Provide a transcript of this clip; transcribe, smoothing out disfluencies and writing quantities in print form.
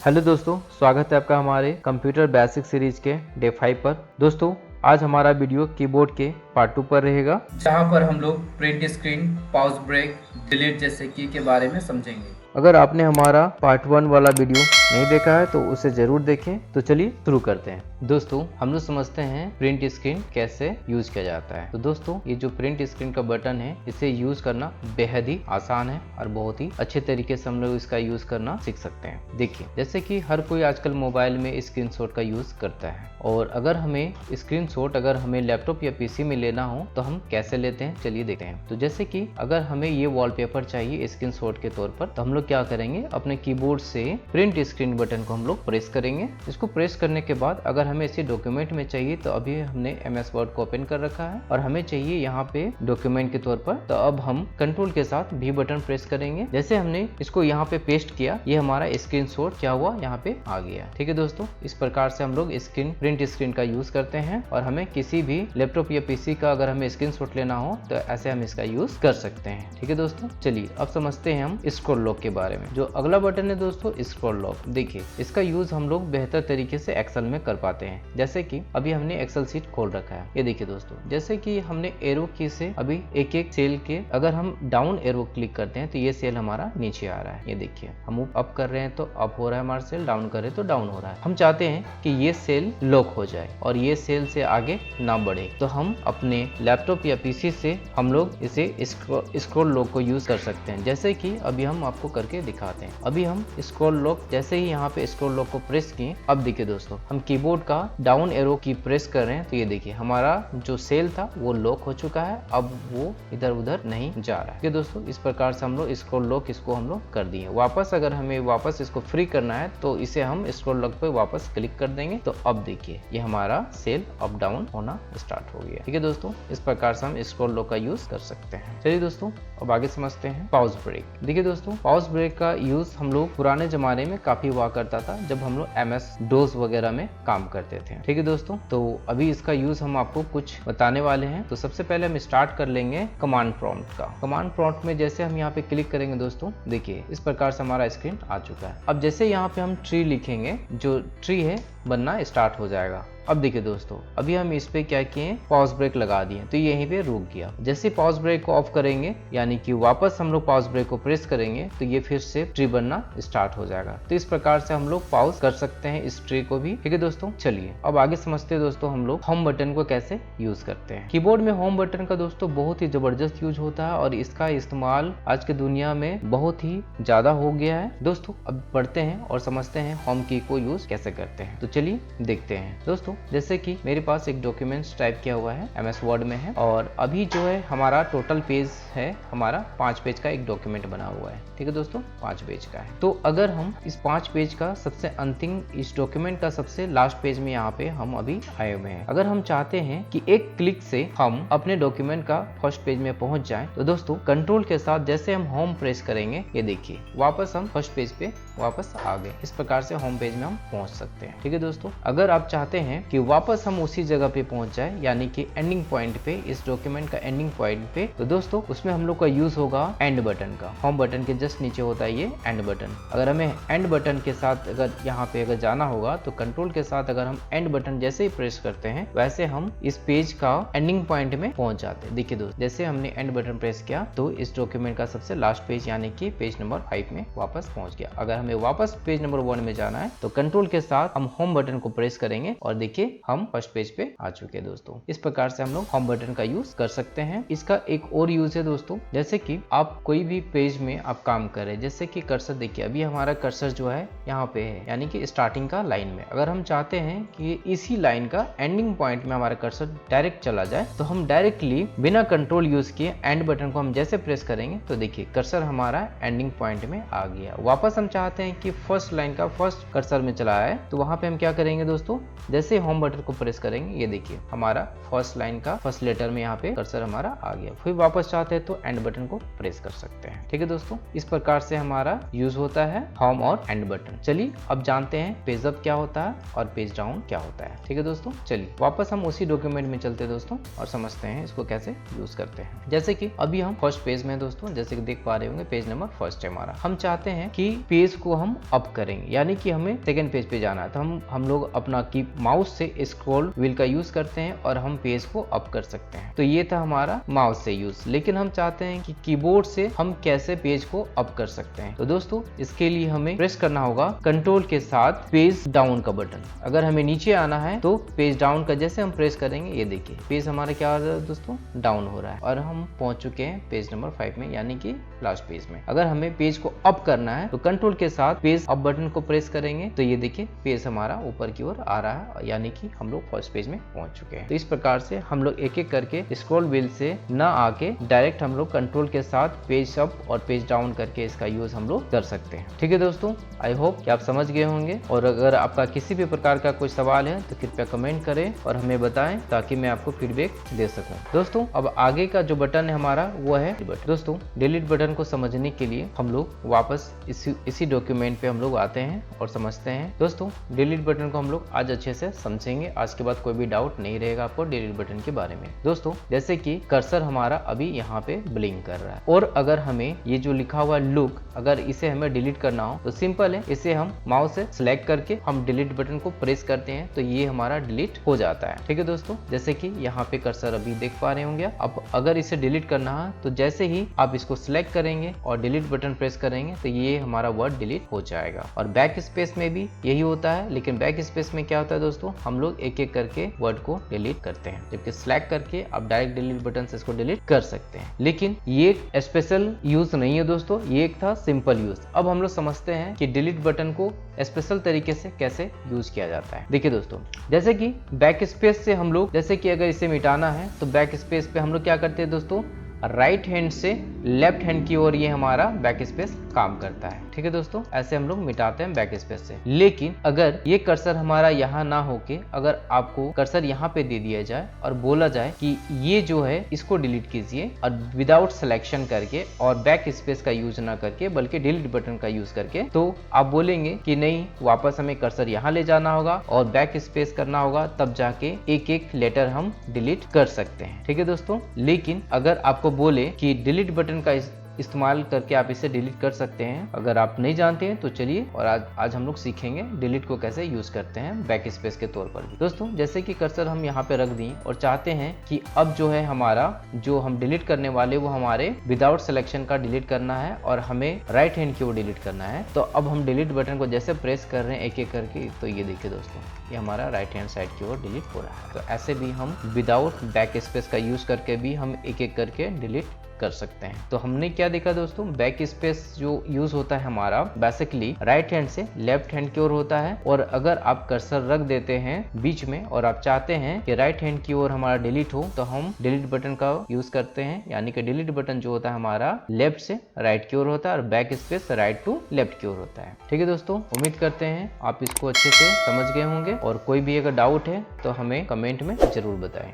Hello दोस्तों, स्वागत है आपका हमारे कंप्यूटर बेसिक सीरीज के डे 5 पर। दोस्तों, आज हमारा वीडियो कीबोर्ड के पार्ट 2 पर रहेगा, जहां पर हम लोग print screen, pause break, delete जैसे की के बारे में समझेंगे। अगर आपने हमारा पार्ट 1 वाला वीडियो नहीं देखा है तो उसे जरूर देखें। तो चलिए शुरू करते हैं। दोस्तों, हम लोग समझते हैं प्रिंट स्क्रीन कैसे यूज किया जाता है। तो दोस्तों, ये जो प्रिंट स्क्रीन का बटन है इसे यूज करना बेहद ही आसान है और बहुत ही अच्छे तरीके से हम लोग इसका यूज करना सीख सकते हैं। देखिए, जैसे कि हर कोई आजकल मोबाइल में स्क्रीनशॉट का यूज करता है, और अगर हमें स्क्रीनशॉट अगर हमें लैपटॉप या पीसी में लेना हो तो हम कैसे लेते हैं, चलिए देखते हैं। तो जैसे कि अगर हमें ये वॉलपेपर चाहिए स्क्रीनशॉट के तौर पर, तो हम लोग क्या करेंगे, अपने कीबोर्ड से प्रिंट स्क्रीन बटन को हम लोग प्रेस करेंगे। इसको प्रेस करने के बाद अगर हमें इसी डॉक्यूमेंट में चाहिए तो अभी हमने MS वर्ड को ओपन कर रखा है और हमें चाहिए यहाँ पे डॉक्यूमेंट के तौर पर, तो अब हम कंट्रोल के साथ V बटन प्रेस करेंगे। जैसे हमने इसको यहाँ पे पेस्ट किया, ये हमारा स्क्रीनशॉट क्या हुआ, यहाँ पे आ गया। ठीक है दोस्तों, इस प्रकार से हम लोग प्रिंट स्क्रीन का यूज करते हैं, और हमें किसी भी लैपटॉप या पीसी का अगर हमें स्क्रीनशॉट लेना हो तो ऐसे हम इसका यूज कर सकते हैं। ठीक है दोस्तों, चलिए अब समझते हैं हम स्क्रॉल लॉक के बारे में। जो अगला बटन है दोस्तों, स्क्रॉल लॉक। देखिए, इसका यूज हम लोग बेहतर तरीके से एक्सेल में कर पाते हैं। जैसे कि अभी हमने एक्सेल शीट खोल रखा है, ये देखिए दोस्तों, जैसे कि हमने एरो की से अभी एक एक सेल के अगर हम डाउन एरो क्लिक करते हैं तो ये सेल हमारा नीचे आ रहा है। ये देखिए, हम अप कर रहे हैं तो अप हो रहा है हमारा सेल, डाउन कर रहे हैं तो डाउन हो रहा है। हम चाहते हैं कि ये सेल लॉक हो जाए और ये सेल से आगे ना बढ़े, तो हम अपने लैपटॉप या पीसी से हम लोग इसे स्क्रॉल लॉक को यूज कर सकते हैं। जैसे कि अभी हम आपको करके दिखाते हैं। अभी हम स्क्रॉल लॉक, जैसे ही यहाँ पे स्क्रॉल लॉक को प्रेस किए, अब देखिए दोस्तों, हम कीबोर्ड का डाउन एरो की प्रेस कर रहे हैं तो ये देखिए हमारा जो सेल था वो लॉक हो चुका है, अब वो इधर उधर नहीं जा रहा है। दोस्तों, इस प्रकार से हम लोग स्क्रॉल लॉक इसको हम लोग कर दिए। वापस अगर हमें वापस इसको फ्री करना है तो इसे हम स्क्रॉल लॉक पे वापस क्लिक कर देंगे, तो अब देखिए ये हमारा सेल अप डाउन होना स्टार्ट हो गया। ठीक है दोस्तों, इस प्रकार से हम स्क्रॉल लॉक का यूज कर सकते हैं। चलिए दोस्तों, अब आगे समझते हैं पॉज ब्रेक। देखिए दोस्तों, पॉज ब्रेक का यूज हम लोग पुराने जमाने में काफी हुआ करता था, जब हम लोग MS DOS वगैरह में काम करते थे। ठीक है दोस्तों, तो अभी इसका यूज हम आपको कुछ बताने वाले हैं। तो सबसे पहले हम स्टार्ट कर लेंगे कमांड प्रॉम्प्ट का। कमांड प्रॉम्प्ट में जैसे हम यहाँ पे क्लिक करेंगे दोस्तों, देखिए इस प्रकार से हमारा स्क्रीन आ चुका है। अब जैसे यहाँ पे हम ट्री लिखेंगे, जो ट्री है बनना स्टार्ट हो जाएगा। अब देखिए दोस्तों, अभी हम इस पे क्या किए, पॉज ब्रेक लगा दिए, तो यहीं पे रुक गया। जैसे पॉज ब्रेक को ऑफ करेंगे, यानी कि वापस हम लोग पॉज ब्रेक को प्रेस करेंगे, तो ये फिर से ट्री बनना स्टार्ट हो जाएगा। तो इस प्रकार से हम लोग पॉज कर सकते हैं इस ट्री को भी। ठीक है दोस्तों, चलिए अब आगे समझते हैं दोस्तों हम लोग होम बटन को कैसे यूज करते हैं। कीबोर्ड में होम बटन का दोस्तों बहुत ही जबरदस्त यूज होता है, और इसका इस्तेमाल आज के दुनिया में बहुत ही ज्यादा हो गया है। दोस्तों, अब पढ़ते हैं और समझते हैं होम की को यूज कैसे करते हैं। तो चलिए देखते हैं दोस्तों। जैसे कि मेरे पास एक डॉक्यूमेंट्स टाइप किया हुआ है, MS वर्ड में है, और अभी जो है हमारा टोटल पेज है, हमारा 5 पेज का एक डॉक्यूमेंट बना हुआ है। ठीक है दोस्तों, 5 पेज का है। तो अगर हम इस 5 पेज का सबसे अंतिम, इस डॉक्यूमेंट का सबसे लास्ट पेज में यहाँ पे हम अभी आए हुए हैं। अगर हम चाहते हैं कि एक क्लिक से हम अपने डॉक्यूमेंट का फर्स्ट पेज में पहुंच जाए, तो दोस्तों कंट्रोल के साथ जैसे हम होम प्रेस करेंगे, ये देखिए वापस हम फर्स्ट पेज पे वापस आ गए। इस प्रकार से होम पेज में हम पहुंच सकते हैं। ठीक है दोस्तों, अगर आप चाहते हैं कि वापस हम उसी जगह पे पहुंच जाए, यानी कि एंडिंग पॉइंट पे, इस डॉक्यूमेंट का एंडिंग पॉइंट पे, तो दोस्तों उसमें हम लोग का यूज होगा एंड बटन का। होम बटन के जस्ट नीचे होता है ये एंड बटन। अगर हमें एंड बटन के साथ अगर यहाँ पे अगर जाना होगा, तो कंट्रोल के साथ अगर हम एंड बटन जैसे ही प्रेस करते हैं, वैसे हम इस पेज का एंडिंग पॉइंट में पहुंच जाते हैं। देखिए दोस्तों, जैसे हमने एंड बटन प्रेस किया तो इस डॉक्यूमेंट का सबसे लास्ट पेज, यानी कि पेज नंबर 5 में वापस पहुंच गया। अगर हमें वापस पेज नंबर 1 में जाना है, तो कंट्रोल के साथ हम होम बटन को प्रेस करेंगे, और देखिए हम फर्स्ट पेज पे आ चुके हैं दोस्तों। इस प्रकार से हम लोग होम बटन का यूज कर सकते हैं। इसका एक और यूज है दोस्तों, जैसे कि आप कोई भी पेज में आप काम कर रहे हैं, जैसे कि कर्सर, देखिए अभी हमारा कर्सर जो है यहाँ पे है, यानी कि स्टार्टिंग का लाइन में। अगर हम चाहते हैं कि इसी लाइन का एंडिंग पॉइंट में हमारा कर्सर डायरेक्ट चला जाए, तो हम डायरेक्टली बिना कंट्रोल यूज किए एंड बटन को हम जैसे प्रेस करेंगे, तो देखिए कर्सर हमारा एंडिंग पॉइंट में आ गया। वापस हम चाहते हैं कि फर्स्ट लाइन का फर्स्ट कर्सर में चला है, तो वहां पे हम क्या करेंगे दोस्तों, जैसे होम बटन को प्रेस करेंगे, ये देखिए हमारा फर्स्ट लाइन का फर्स्ट लेटर में यहाँ पे कर्सर हमारा आ गया। फिर वापस चाहते हैं तो एंड बटन को प्रेस कर सकते हैं। ठीक है दोस्तों, इस प्रकार से हमारा यूज होता है होम और एंड बटन। चलिए अब जानते हैं पेज अप क्या होता है और पेज डाउन क्या होता है। ठीक है दोस्तों, चलिए वापस हम उसी डॉक्यूमेंट में चलते हैं दोस्तों और समझते हैं इसको कैसे यूज करते हैं। जैसे कि अभी हम फर्स्ट पेज में दोस्तों, जैसे कि देख पा रहे होंगे पेज नंबर फर्स्ट है हमारा। हम चाहते हैं कि पेज को हम अप करेंगे, यानी कि हमें सेकंड पेज पे जाना है, तो हम लोग अपना की माउस से स्क्रॉल व्हील का यूज करते हैं और हम पेज को अप कर सकते हैं। तो ये था हमारा माउस से यूज। लेकिन हम चाहते हैं कि कीबोर्ड से हम कैसे पेज को अप कर सकते हैं। तो दोस्तों इसके लिए हमें प्रेस करना होगा कंट्रोल के साथ पेज डाउन का बटन। अगर हमें नीचे आना है तो पेज डाउन का जैसे हम प्रेस करेंगे, ये देखिए पेज हमारा क्या हो रहा है दोस्तों, डाउन हो रहा है और हम पहुंच चुके हैं पेज नंबर 5 में, यानी कि लास्ट पेज में। अगर हमें पेज को अप करना है तो कंट्रोल के साथ पेज अप बटन को प्रेस करेंगे, तो ये देखिए पेज हमारा ऊपर की ओर आ रहा है, यानी कि हम लोग फर्स्ट पेज में पहुंच चुके हैं। तो इस प्रकार से हम लोग एक एक करके स्क्रॉल व्हील से न आके डायरेक्ट हम लोग कंट्रोल के साथ पेज अप और पेज डाउन करके इसका यूज हम लोग कर सकते हैं। ठीक है दोस्तों, आई होप कि आप समझ गए होंगे। और अगर आपका किसी भी प्रकार का कोई सवाल है तो कृपया कमेंट करें और हमें बताएं ताकि मैं आपको फीडबैक दे सकूं। दोस्तों अब आगे का जो बटन है हमारा वो है डिलीट। दोस्तों डिलीट बटन को समझने के लिए हम लोग वापस इसी डॉक्यूमेंट पे हम लोग आते हैं और समझते हैं। दोस्तों डिलीट बटन को हम लोग आज अच्छे से समझेंगे। आज के बाद कोई भी डाउट नहीं रहेगा आपको डिलीट बटन के बारे में। दोस्तों जैसे कि कर्सर हमारा अभी यहाँ पे ब्लिंक कर रहा है और अगर हमें ये जो लिखा हुआ लुक, अगर इसे हमें डिलीट करना हो तो सिंपल है, इसे हम माउस से सिलेक्ट करके हम डिलीट बटन को प्रेस करते हैं तो ये हमारा डिलीट हो जाता है। ठीक है दोस्तों, जैसे कि यहाँ पे कर्सर अभी देख पा रहे होंगे। अब अगर इसे डिलीट करना है तो जैसे ही आप इसको सिलेक्ट करेंगे और डिलीट बटन प्रेस करेंगे तो ये हमारा वर्ड डिलीट हो जाएगा। और बैक स्पेस में भी यही होता है, लेकिन बैक स्पेस में क्या होता है दोस्तों, हम लोग एक एक करके वर्ड को डिलीट करते हैं, जबकि सिलेक्ट करके आप डायरेक्ट डिलीट बटन से इसको डिलीट कर सकते हैं। लेकिन ये स्पेशल यूज नहीं है दोस्तों, ये एक था सिंपल यूज। अब हम लोग समझते हैं कि डिलीट बटन को स्पेशल तरीके से कैसे यूज किया जाता है। देखिए दोस्तों, जैसे कि बैक स्पेस से हम लोग, जैसे कि अगर इसे मिटाना है तो बैक स्पेस पे हम लोग क्या करते हैं दोस्तों, राइट हैंड से लेफ्ट हैंड की ओर ये हमारा बैक स्पेस काम करता है। ठीक है दोस्तों, ऐसे हम लोग मिटाते हैं बैक स्पेस से। लेकिन अगर ये कर्सर हमारा यहाँ ना होके अगर आपको कर्सर यहाँ पे दे दिया जाए और बोला जाए कि ये जो है इसको डिलीट कीजिए, और विदाउट सिलेक्शन करके और बैक स्पेस का यूज ना करके बल्कि डिलीट बटन का यूज करके, तो आप बोलेंगे कि नहीं, वापस हमें कर्सर यहाँ ले जाना होगा और बैक स्पेस करना होगा, तब जाके एक एक लेटर हम डिलीट कर सकते हैं। ठीक है दोस्तों, लेकिन अगर आपको बोले कि डिलीट बटन का इस्तेमाल करके आप इसे डिलीट कर सकते हैं, अगर आप नहीं जानते हैं तो चलिए और आज हम लोग सीखेंगे डिलीट को कैसे यूज करते हैं बैक स्पेस के तौर पर भी। दोस्तों जैसे कि कर्सर हम यहाँ पे रख दिए और चाहते हैं कि अब जो है हमारा जो हम डिलीट करने वाले वो हमारे विदाउट सिलेक्शन का डिलीट करना है और हमें राइट हैंड की ओर डिलीट करना है। तो अब हम डिलीट बटन को जैसे प्रेस कर रहे हैं एक एक करके, तो ये देखिए दोस्तों, ये हमारा राइट हैंड साइड की ओर डिलीट हो रहा है। तो ऐसे भी हम विदाउट बैक स्पेस का यूज करके भी हम एक एक करके डिलीट कर सकते हैं। तो हमने क्या देखा दोस्तों, बैक स्पेस जो यूज होता है हमारा बेसिकली राइट हैंड से लेफ्ट हैंड की ओर होता है, और अगर आप कर्सर रख देते हैं बीच में और आप चाहते हैं कि राइट हैंड की ओर हमारा डिलीट हो, तो हम डिलीट बटन का यूज करते हैं, यानी कि डिलीट बटन जो होता है हमारा लेफ्ट से राइट की ओर होता है और backspace right to left की ओर होता है। ठीक है दोस्तों, उम्मीद करते हैं आप इसको अच्छे से समझ गए होंगे और कोई भी अगर डाउट है तो हमें कमेंट में जरूर बताएं।